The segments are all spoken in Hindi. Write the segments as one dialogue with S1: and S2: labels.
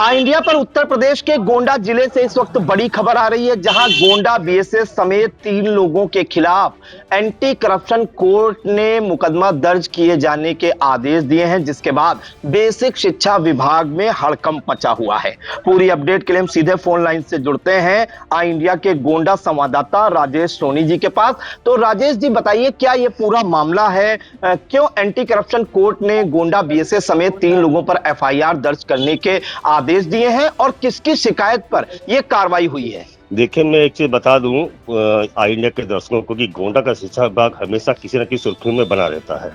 S1: इंडिया पर उत्तर प्रदेश के गोंडा जिले से इस वक्त बड़ी खबर आ रही है, जहां गोंडा बीएसएस समेत 3 लोगों के खिलाफ एंटी करप्शन कोर्ट ने मुकदमा दर्ज किए जाने के आदेश दिए हैं, जिसके बाद बेसिक शिक्षा विभाग में हड़कंप मचा हुआ है। पूरी अपडेट के लिए हम सीधे फोन लाइन से जुड़ते हैं इंडिया के गोंडा संवाददाता राजेश सोनी जी के पास। तो राजेश जी बताइए, क्या ये पूरा मामला है, क्यों एंटी करप्शन कोर्ट ने गोंडा बीएसएस समेत 3 लोगों पर एफआईआर दर्ज करने के आदेश दिए हैं और किसकी शिकायत पर यह कार्रवाई हुई है?
S2: देखिए, मैं एक चीज बता दूं इंडिया के दर्शकों को कि गोंडा का शिक्षा विभाग हमेशा किसी न किसी सुर्खियों में बना रहता है।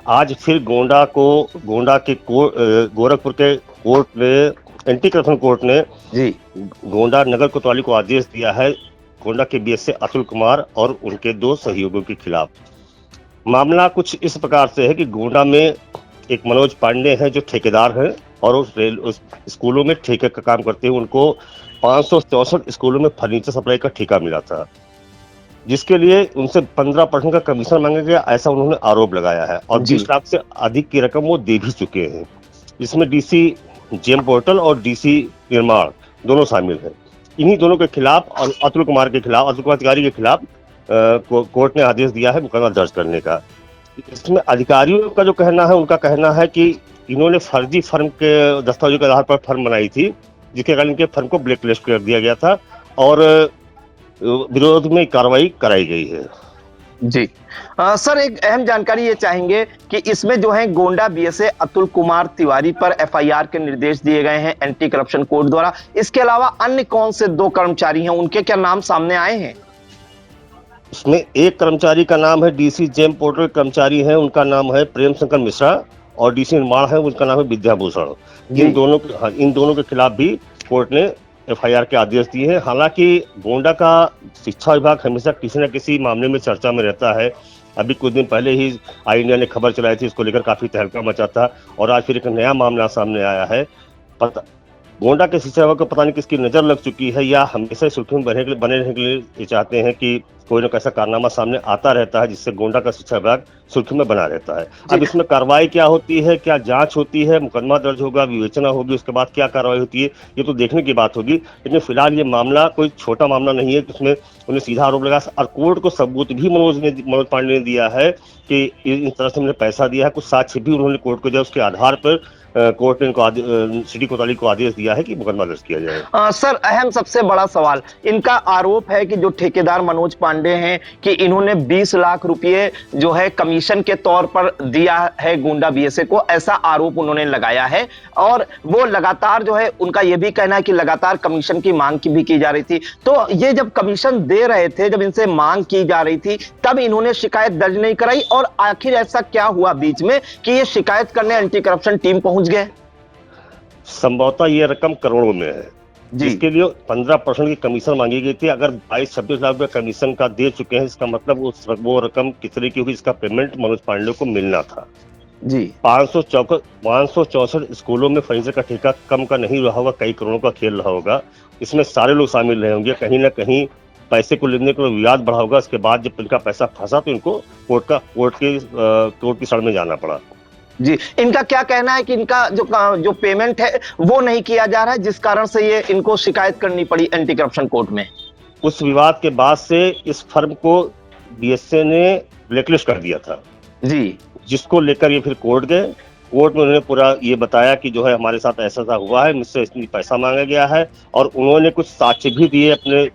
S2: आज फिर गोंडा के गोरखपुर के कोर्ट ने, एंटी करप्शन कोर्ट ने
S1: जी
S2: गोंडा नगर कोतवाली को आदेश दिया है गोंडा के बीएसए अतुल कुमार और उनके 2 सहयोगियों के खिलाफ। मामला कुछ इस प्रकार से है कि गोंडा में एक मनोज पांडे हैं जो ठेकेदार हैं और उस स्कूलों में ठेके का काम करते हैं। उनको 564 स्कूलों में फर्नीचर सप्लाई का ठेका मिला था, जिसके लिए उनसे 15% का कमीशन मांगा गया, ऐसा उन्होंने आरोप लगाया है। और 20 लाख से अधिक की रकम वो दे भी चुके हैं। इसमें डीसी जेम पोर्टल और डीसी निर्माण दोनों शामिल हैं। इन्हीं दोनों के खिलाफ और अतुल कुमार तिवारी के खिलाफ कोर्ट ने आदेश दिया है मुकदमा दर्ज करने का। इसमें अधिकारियों का जो कहना है, उनका कहना है कि इन्होंने फर्जी फर्म के दस्तावेजों के आधार पर फर्म बनाई थी, जिसके कारण इनके फर्म को ब्लैकलिस्ट कर दिया गया था और विरोध में कार्रवाई कराई गई है।
S1: जी सर, एक अहम जानकारी ये चाहेंगे कि इसमें जो है गोंडा बीएसए अतुल कुमार तिवारी पर एफआईआर के निर्देश दिए गए हैं एंटी करप्शन कोर्ट द्वारा। इसके अलावा अन्य कौन से 2 कर्मचारी हैं, उनके क्या नाम सामने आए हैं?
S2: इसमें एक कर्मचारी का नाम है डीसी जेम पोर्टल कर्मचारी है, उनका नाम है प्रेम शंकर मिश्रा, और डीसी निर्माण है, उनका नाम है विद्याभूषण। इन दोनों के खिलाफ भी कोर्ट ने एफआईआर के आदेश दिए हैं। हालांकि गोंडा का शिक्षा विभाग हमेशा किसी न किसी मामले में चर्चा में रहता है। अभी कुछ दिन पहले ही इंडिया ने खबर चलाई थी, इसको लेकर काफी तहलका मचा था और आज फिर एक नया मामला सामने आया है। गोंडा के शिक्षा विभाग को पता नहीं किसकी नजर लग चुकी है, या हमेशा सुर्खियों में बने रहने के लिए चाहते हैं कि कोई न कैसा कारनामा सामने आता रहता है जिससे गोंडा का शिक्षा विभाग सुर्खियों में बना रहता है। अब इसमें कार्रवाई क्या होती है, क्या जांच होती है, मुकदमा दर्ज होगा, विवेचना होगी, उसके बाद क्या कार्रवाई होती है, ये तो देखने की बात होगी। लेकिन फिलहाल ये मामला कोई छोटा मामला नहीं है, जिसमें उन्हें सीधा आरोप लगा और कोर्ट को सबूत भी मनोज पांडे ने दिया है कि इस तरह से मैंने पैसा दिया है। कुछ साक्ष्य भी उन्होंने कोर्ट को दिया, उसके आधार पर कोर्ट ने इनको सिटी कोतवाली को आदेश दिया है कि मुकदमा दर्ज किया जाए।
S1: सर, अहम सबसे बड़ा सवाल, इनका आरोप है कि जो ठेकेदार मनोज पांडे हैं कि इन्होंने 20 लाख रुपए जो है कमीशन के तौर पर दिया है गोंडा बीएसए को, ऐसा आरोप उन्होंने लगाया है। और वो लगातार जो है, उनका यह भी कहना है कि लगातार कमीशन की मांग भी की जा रही थी। तो ये जब कमीशन दे रहे थे, जब इनसे मांग की जा रही थी, तब इन्होंने शिकायत दर्ज नहीं कराई। और आखिर ऐसा क्या हुआ बीच में कि ये शिकायत करने एंटी करप्शन टीम पहुंच गए?
S2: संभवतः ये रकम करोड़ों में है, जिसके लिए 15% की कमीशन मांगी गई थी। अगर 22-26 लाख रुपए कमीशन का दे चुके हैं, इसका मतलब वो रकम कितने की होगी, इसका पेमेंट मनोज पांडे को मिलना था।
S1: जी
S2: 564 स्कूलों में फर्नीचर का ठेका कम का नहीं रहा होगा, कई करोड़ों का खेल रहा होगा। इसमें सारे लोग शामिल रहे होंगे, कहीं ना कहीं पैसे को लेने को विवाद बढ़ा होगा। इसके बाद जब इनका पैसा फंसा तो इनको कोर्ट की शरण में जाना पड़ा।
S1: जी, इनका क्या कहना है कि इनका जो पेमेंट है वो नहीं किया जा रहा है, जिस कारण से ये इनको शिकायत करनी पड़ी एंटी करप्शन कोर्ट में।
S2: उस विवाद के बाद से इस फर्म को बीएसए ने ब्लैकलिस्ट कर दिया था
S1: जी,
S2: जिसको लेकर ये फिर कोर्ट गए। कोर्ट में उन्होंने पूरा ये बताया कि जो है हमारे साथ ऐसा हुआ है, मुझसे इतनी पैसा मांगा गया है, और उन्होंने कुछ साक्ष्य भी दिए अपने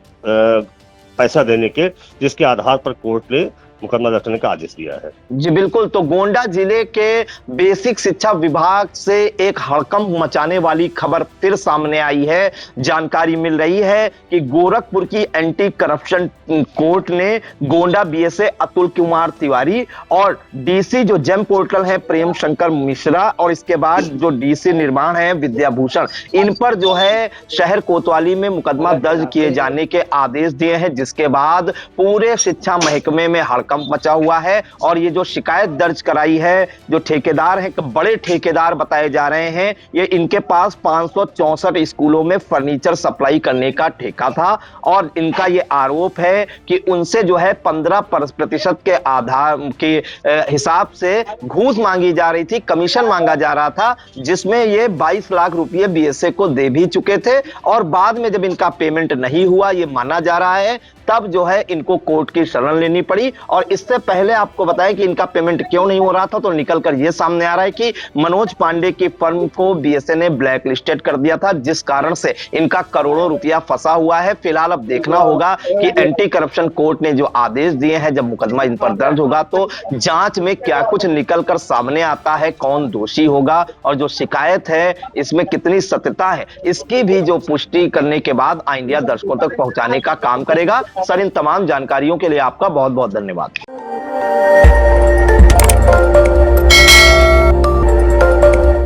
S2: पैसा देने के, जिसके आधार पर कोर्ट ने मुकदमा दर्ज करने का आदेश दिया है।
S1: जी बिल्कुल। तो गोंडा जिले के बेसिक शिक्षा विभाग से एक हड़कंप मचाने वाली खबर फिर सामने आई है। जानकारी मिल रही है कि गोरखपुर की एंटी करप्शन कोर्ट ने गोंडा बीएसए अतुल कुमार तिवारी और डीसी जो जेम पोर्टल है प्रेम शंकर मिश्रा, और इसके बाद जो डीसी निर्माण है विद्याभूषण, इन पर जो है शहर कोतवाली में मुकदमा दर्ज किए जाने के आदेश दिए हैं, जिसके बाद पूरे शिक्षा महकमे में हड़कंप हड़कंप मचा हुआ है। और ये जो शिकायत दर्ज कराई है, जो ठेकेदार हैं, बड़े ठेकेदार बताए जा रहे हैं, ये इनके पास 564 स्कूलों में फर्नीचर सप्लाई करने का ठेका था और इनका ये आरोप है कि उनसे जो है 15% के आधार के हिसाब से घूस मांगी जा रही थी, कमीशन मांगा जा रहा था, जिसमें ये 22 लाख रुपए बीएसए को दे भी चुके थे। और बाद में जब इनका पेमेंट नहीं हुआ, ये माना जा रहा है, तब जो है इनको कोर्ट की शरण लेनी पड़ी। और इससे पहले आपको बताएं कि इनका पेमेंट क्यों नहीं हो रहा था, तो निकलकर यह सामने आ रहा है कि मनोज पांडे की फर्म को बीएसए ने ब्लैक लिस्टेड कर दिया था, जिस कारण से इनका करोड़ों रुपया फंसा हुआ है। फिलहाल अब देखना होगा कि एंटी करप्शन कोर्ट ने जो आदेश दिए हैं, जब मुकदमा इन पर दर्ज होगा तो जांच में क्या कुछ निकलकर सामने आता है, कौन दोषी होगा और जो शिकायत है इसमें कितनी सत्यता है, इसकी भी जो पुष्टि करने के बाद इंडिया दर्शकों तक पहुंचाने का काम करेगा। सर, इन तमाम जानकारियों के लिए आपका बहुत बहुत धन्यवाद।